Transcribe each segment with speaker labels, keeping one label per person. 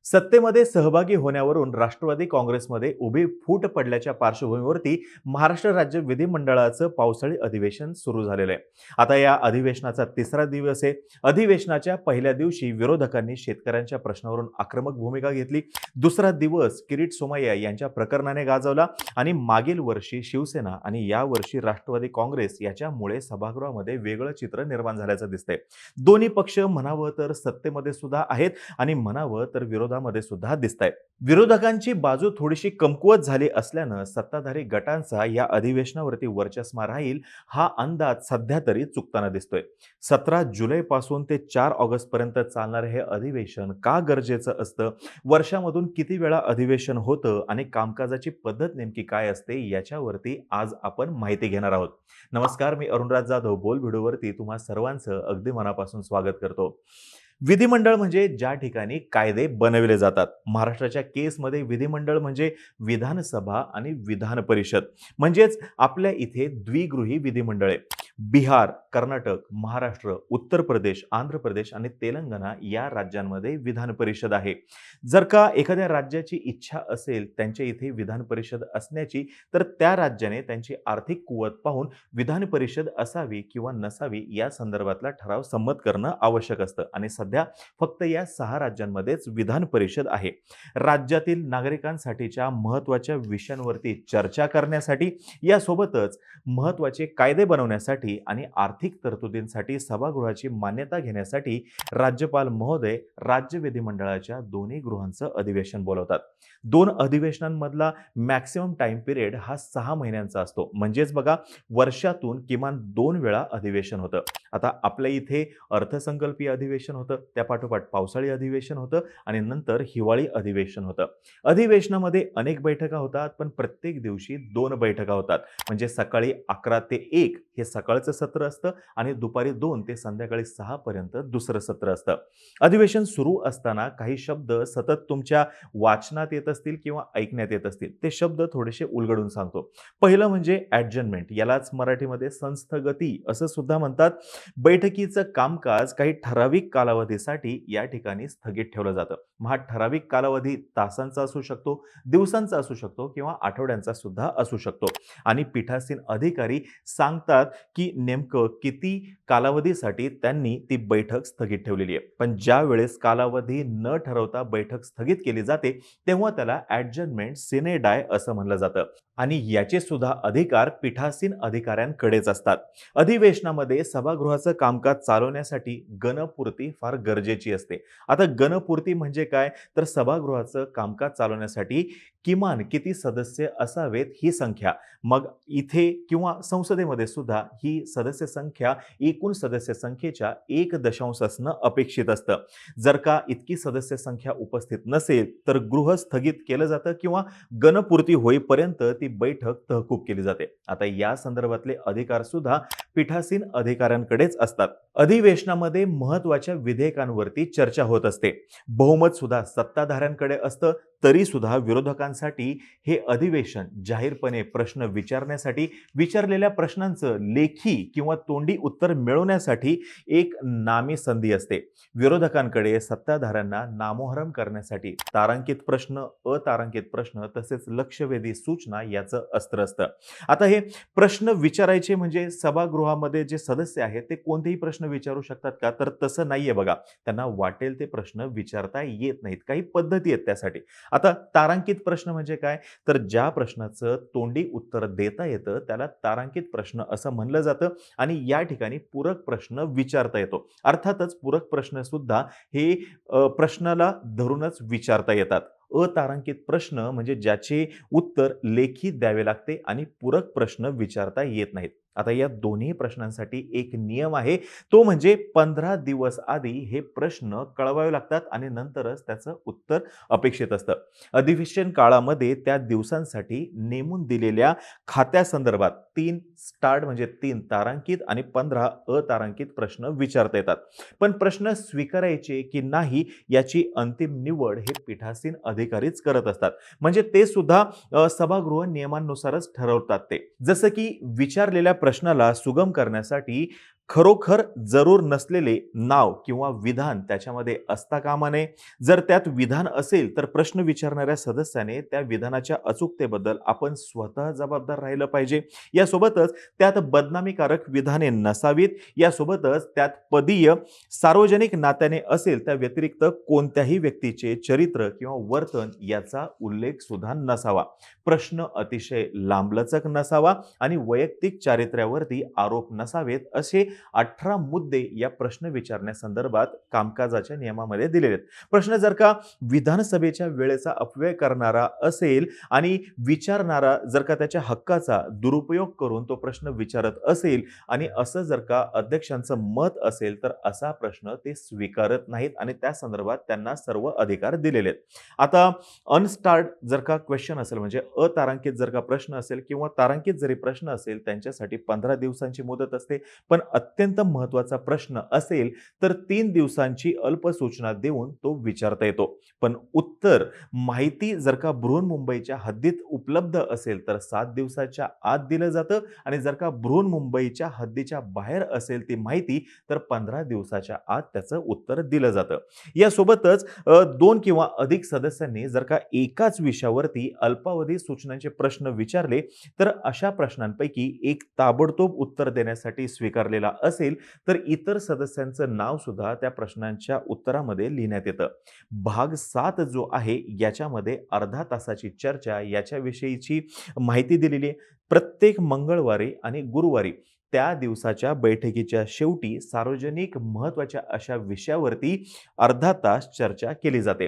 Speaker 1: सत्तेमध्ये सहभागी होण्यावरून राष्ट्रवादी काँग्रेसमध्ये उभी फूट पडल्याच्या पार्श्वभूमीवरती महाराष्ट्र राज्य विधिमंडळाचं पावसाळी अधिवेशन सुरू झालेलं आहे. आता या अधिवेशनाचा तिसरा दिवस आहे. अधिवेशनाच्या पहिल्या दिवशी विरोधकांनी शेतकऱ्यांच्या प्रश्नावरून आक्रमक भूमिका घेतली. दुसरा दिवस किरीट सोमय्या यांच्या प्रकरणाने गाजवला आणि मागील वर्षी शिवसेना आणि या वर्षी राष्ट्रवादी काँग्रेस याच्यामुळे सभागृहामध्ये वेगळं चित्र निर्माण झाल्याचं दिसतंय. दोन्ही पक्ष म्हणावं तर सत्तेमध्ये सुद्धा आहेत आणि म्हणावं तर विरोधामध्ये सुद्धा दिसतायत. विरोधकांची बाजू थोडीशी कमकुवत झाली असल्यानं सत्ताधारी गटांचा या अधिवेशनावरती वर्चस्व राहील हा अंदाज सध्या तरी चुकताना दिसतोय. 17 जुलै पासून ते 4 ऑगस्ट पर्यंत चालणारे हे अधिवेशन का गरजेचं असतं, वर्षामधून किती वेळा अधिवेशन होतं आणि कामकाजाची पद्धत नेमकी काय असते याच्यावरती आज आपण माहिती घेणार आहोत. नमस्कार, मी अरुणराज जाधव बोल व्हिडिओवरती तुम्हा सर्वांचं अगदी मनापासून स्वागत करतो. विधिमंडळ म्हणजे ज्या ठिकाणी कायदे बनविले जातात. महाराष्ट्राच्या केसमध्ये विधिमंडळ म्हणजे विधानसभा आणि विधान परिषद म्हणजेच आपल्या इथे द्विगृही विधिमंडळे. बिहार, कर्नाटक, महाराष्ट्र, उत्तर प्रदेश, आंध्र प्रदेश आणि तेलंगणा या राज्यांमध्ये विधान परिषद आहे. जर का एखाद्या राज्याची इच्छा असेल त्यांच्या इथे विधान परिषद असण्याची, तर त्या राज्याने त्यांची आर्थिक कुवत पाहून विधान परिषद असावी किंवा नसावी या संदर्भातला ठराव संमत करणं आवश्यक असतं आणि सध्या फक्त या 6 राज्यांमध्येच विधान परिषद आहे. राज्यातील नागरिकांसाठीच्या महत्त्वाच्या विषयांवरती चर्चा करण्यासाठी, यासोबतच महत्त्वाचे कायदे बनवण्यासाठी आणि आर्थिक तरतुदींसाठी सभागृहाची मान्यता घेण्यासाठी राज्यपाल महोदय राज्य विधिमंडळाच्या दोन्ही गृहांचं अधिवेशन बोलवतात. 2 अधिवेशनांमधला मॅक्सिमम टाइम पिरियड हा 6 महिन्यांचा असतो. म्हणजेच बघा, वर्षातून किमान 2 वेळा अधिवेशन होतं. आता आपल्या इथे अर्थसंकल्पीय अधिवेशन होतं, त्या पाठोपाठ पावसाळी अधिवेशन होतं आणि नंतर हिवाळी अधिवेशन होतं. अधिवेशनामध्ये अनेक बैठका होतात, पण प्रत्येक दिवशी 2 बैठका होतात. म्हणजे सकाळी 11 ते 1 हे सकाळचं सत्र असतं आणि दुपारी 2 ते संध्याकाळी 6 पर्यंत दुसरं सत्र असतं. अधिवेशन सुरू असताना काही शब्द सतत तुमच्या वाचनात येत असतील किंवा ऐकण्यात येत असतील. ते शब्द थोडेसे उलगडून सांगतो. पहिलं म्हणजे ॲडजर्नमेंट, यालाच मराठीमध्ये संस्थगती असं सुद्धा म्हणतात. बैठकीचं कामकाज काही ठराविक कालावधीसाठी या ठिकाणी स्थगित ठेवलं जातं. हा ठराविक कालावधी तासांचा असू शकतो, दिवसांचा असू शकतो किंवा आठवड्यांचा सुद्धा असू शकतो आणि पीठासीन अधिकारी सांगतात की नेमकं किती कालावधीसाठी त्यांनी ती बैठक स्थगित ठेवलेली आहे. पण ज्या वेळेस कालावधी न ठरवता बैठक स्थगित केली जाते तेव्हा त्याला ॲडजर्नमेंट सिने डाय असं म्हणलं जातं आणि याचे सुद्धा अधिकार पीठासीन अधिकाऱ्यांकडेच असतात. अधिवेशनामध्ये सभागृहाचं कामकाज चालवण्यासाठी गणपूर्ती फार गरजेची असते. आता गणपूर्ती म्हणजे काय, तर सभागृहाचं कामकाज चालवण्यासाठी किमान किती सदस्य असावेत ही संख्या. मग इथे किंवा संसदेमध्ये सुद्धा ही सदस्य संख्या एकूण सदस्य संख्येच्या 1 असणं अपेक्षित असतं. जर का इतकी सदस्य संख्या उपस्थित नसेल तर गृह स्थगित केलं जातं किंवा गणपूर्ती होईपर्यंत ती बैठक तहकूब केली जाते. आता या संदर्भातले अधिकार सुद्धा पीठासीन अधिकाऱ्यांकडेच असतात. अधिवेशनामध्ये महत्त्वाच्या विधेयकांवरती चर्चा होत असते. बहुमत सुद्धा सत्ताधाऱ्यांकडे असतं, तरी सुद्धा विरोधकांसाठी हे अधिवेशन जाहीरपणे प्रश्न विचारण्यासाठी, विचारलेल्या प्रश्नांचं लेखी किंवा तोंडी उत्तर मिळवण्यासाठी एक नामी संधी असते. विरोधकांकडे सत्ताधाऱ्यांना नामोहरम करण्यासाठी तारांकित प्रश्न, अतारांकित प्रश्न तसेच लक्षवेधी सूचना याचं अस्त्र असतं. आता हे प्रश्न विचारायचे म्हणजे सभागृहामध्ये जे सदस्य आहेत ते कोणतेही प्रश्न विचारू शकतात का, तर तसं नाहीये बघा. त्यांना वाटेल ते प्रश्न विचारता येत नाहीत. काही पद्धती आहेत त्यासाठी. आता तारांकित प्रश्न म्हणजे काय, तर ज्या प्रश्नाचं तोंडी उत्तर देता येतं त्याला तारांकित प्रश्न असं म्हणलं जातं आणि या ठिकाणी पूरक प्रश्न विचारता येतो. अर्थातच पूरक प्रश्न सुद्धा हे प्रश्नाला धरूनच विचारता येतात. अतारांकित प्रश्न म्हणजे ज्याचे उत्तर लेखी द्यावे लागते आणि पूरक प्रश्न विचारता येत नाहीत. आता या दोन्ही प्रश्नांसाठी एक नियम आहे, तो म्हणजे 15 दिवस आधी हे प्रश्न कळवावे लागतात आणि नंतरच त्याचं उत्तर अपेक्षित असतं. अधिवेशन काळामध्ये त्या दिवसांसाठी नेमून दिलेल्या खात्यासंदर्भात 3 स्टार्ट म्हणजे 3 तारांकित आणि 15 अतारांकित प्रश्न विचारता येतात. पण प्रश्न स्वीकारायचे की नाही याची अंतिम निवड हे पीठासीन अधिकारीच करत असतात. म्हणजे ते सुद्धा सभागृह नियमांनुसारच ठरवतात ते. जसं की विचारलेल्या प्रश्नाला सुगम करण्यासाठी खरोखर जरूर नसलेले नाव किंवा विधान त्याच्यामध्ये असता कामा नये. जर त्यात विधान असेल तर प्रश्न विचारणाऱ्या सदस्याने त्या विधानाच्या अचूकतेबद्दल आपण स्वतः जबाबदार राहिलं पाहिजे. यासोबतच त्यात बदनामीकारक विधाने नसावीत. यासोबतच त्यात पदीय सार्वजनिक नात्याने असेल त्या व्यतिरिक्त कोणत्याही व्यक्तीचे चरित्र किंवा वर्तन याचा उल्लेख सुद्धा नसावा. प्रश्न अतिशय लांबलचक नसावा आणि वैयक्तिक चारित्र्यावरती आरोप नसावेत. असे 18 मुद्दे या प्रश्न विचारण्यासंदर्भात कामकाजाच्या नियमामध्ये दिलेले आहेत. प्रश्न जर का विधानसभेच्या वेळेचा अपव्यय करणारा असेल आणि विचारणारा जर का त्याच्या हक्काचा दुरुपयोग करून तो प्रश्न विचारत असेल आणि असं जर का अध्यक्षांचं मत असेल तर असा प्रश्न ते स्वीकारत नाहीत आणि त्या संदर्भात त्यांना सर्व अधिकार दिलेले आहेत. आता अनस्टार्ड जर का क्वेश्चन असेल म्हणजे अतारांकित जर का प्रश्न असेल किंवा तारांकित जरी प्रश्न असेल त्यांच्यासाठी 15 दिवसांची मुदत असते. पण अत्यंत महत्त्वाचा प्रश्न असेल तर 3 दिवसांची अल्प सूचना देऊन तो विचारता येतो. पण उत्तर माहिती जर का बृहन्मुंबईच्या हद्दीत उपलब्ध असेल तर 7 दिवसाच्या आत दिलं जातं आणि जर का बृहन्मुंबईच्या हद्दीच्या बाहेर असेल ती माहिती तर 15 दिवसाच्या आत त्याचं उत्तर दिलं जातं. यासोबतच 2 किंवा अधिक सदस्यांनी जर का एकाच विषयावरती अल्पावधी सूचनांचे प्रश्न विचारले तर अशा प्रश्नांपैकी एक ताबडतोब उत्तर देण्यासाठी स्वीकारलेला असेल तर इतर सदस्यांचं नाव सुद्धा त्या प्रश्नांच्या उत्तरामध्ये लिहिण्यात येतं. भाग 7 जो आहे याच्यामध्ये अर्धा तासाची चर्चा याच्याविषयीची माहिती दिलेली आहे. प्रत्येक मंगळवारी आणि गुरुवारी त्या दिवसाच्या बैठकीच्या शेवटी सार्वजनिक महत्त्वाच्या अशा विषयावरती अर्धा तास चर्चा केली जाते.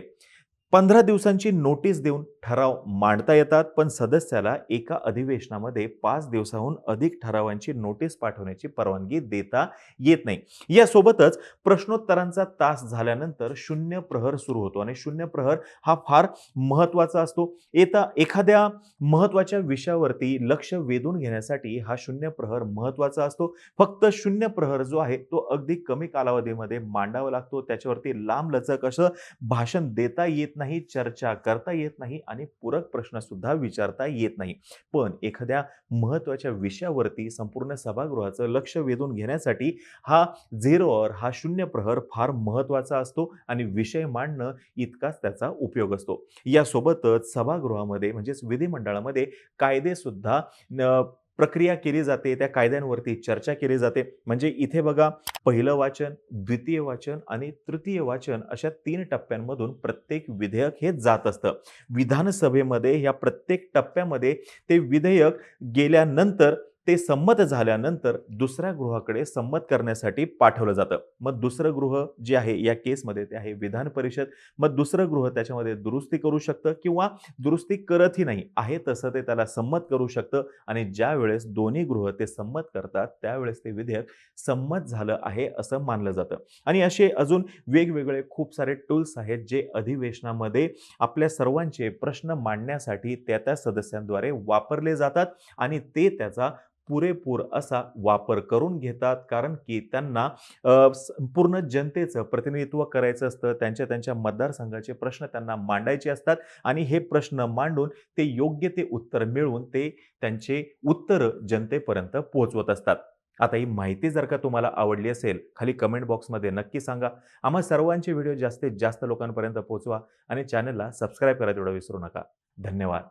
Speaker 1: 15 दिवसांची नोटीस देऊन ठराव मांडता येतात, पण सदस्याला एका अधिवेशनामध्ये 5 दिवसाहून अधिक ठरावांची नोटीस पाठवण्याची परवानगी देता येत नाही. यासोबतच प्रश्नोत्तरांचा तास झाल्यानंतर शून्य प्रहर सुरू होतो आणि शून्य प्रहर हा फार महत्त्वाचा असतो. एखाद्या महत्त्वाच्या विषयावरती लक्ष वेधून घेण्यासाठी हा शून्य प्रहर महत्त्वाचा असतो. फक्त शून्य प्रहर जो आहे तो अगदी कमी कालावधीमध्ये मांडावा लागतो. त्याच्यावरती लांबलचक असं भाषण देता येत नाही, चर्चा करता येत नाही आणि पूरक प्रश्न सुद्धा विचारता येत नाही. पण एखाद्या महत्त्वाच्या विषयावरती संपूर्ण सभागृहाचं लक्ष वेधून घेण्यासाठी हा 0 आवर हा शून्य प्रहर फार महत्त्वाचा असतो आणि विषय मांडणं इतकाच त्याचा उपयोग असतो. यासोबतच सभागृहामध्ये म्हणजेच विधिमंडळामध्ये कायदे सुद्धा प्रक्रिया केली जाते. त्या कायद्यांवरती चर्चा केली जाते. म्हणजे इथे बघा पहिलं वाचन, द्वितीय वाचन आणि तृतीय वाचन अशा 3 टप्प्यांमधून प्रत्येक विधेयक हे जात असतं. विधानसभेमध्ये या प्रत्येक टप्प्यामध्ये ते विधेयक गेल्यानंतर ते संमत झाल्यानंतर दुसऱ्या गृहाकडे संमत करण्यासाठी पाठवलं जातं. मग दुसरं गृह जे आहे या केसमध्ये ते आहे विधान परिषद. मग दुसरं गृह त्याच्यामध्ये दुरुस्ती करू शकतं किंवा दुरुस्ती करतही नाही. आहे तसं ते त्याला संमत करू शकतं आणि ज्या वेळेस दोन्ही गृह ते संमत करतात त्यावेळेस ते विधेयक संमत झालं आहे असं मानलं जातं. आणि असे अजून वेगवेगळे खूप सारे टूल्स आहेत जे अधिवेशनामध्ये आपल्या सर्वांचे प्रश्न मांडण्यासाठी त्या सदस्यांद्वारे वापरले जातात आणि ते त्याचा पुरेपूर असा वापर करून घेतात. कारण की त्यांना पूर्ण जनतेचं प्रतिनिधित्व करायचं असतं. त्यांच्या मतदारसंघाचे प्रश्न त्यांना मांडायचे असतात आणि हे प्रश्न मांडून ते योग्य ते उत्तर मिळवून ते त्यांचे उत्तर जनतेपर्यंत पोहोचवत असतात. आता ही माहिती जर का तुम्हाला आवडली असेल खाली कमेंट बॉक्समध्ये नक्की सांगा. आम्हा सर्वांचे व्हिडिओ जास्तीत जास्त लोकांपर्यंत पोहोचवा आणि चॅनलला सबस्क्राईब करायला तेवढं विसरू नका. धन्यवाद.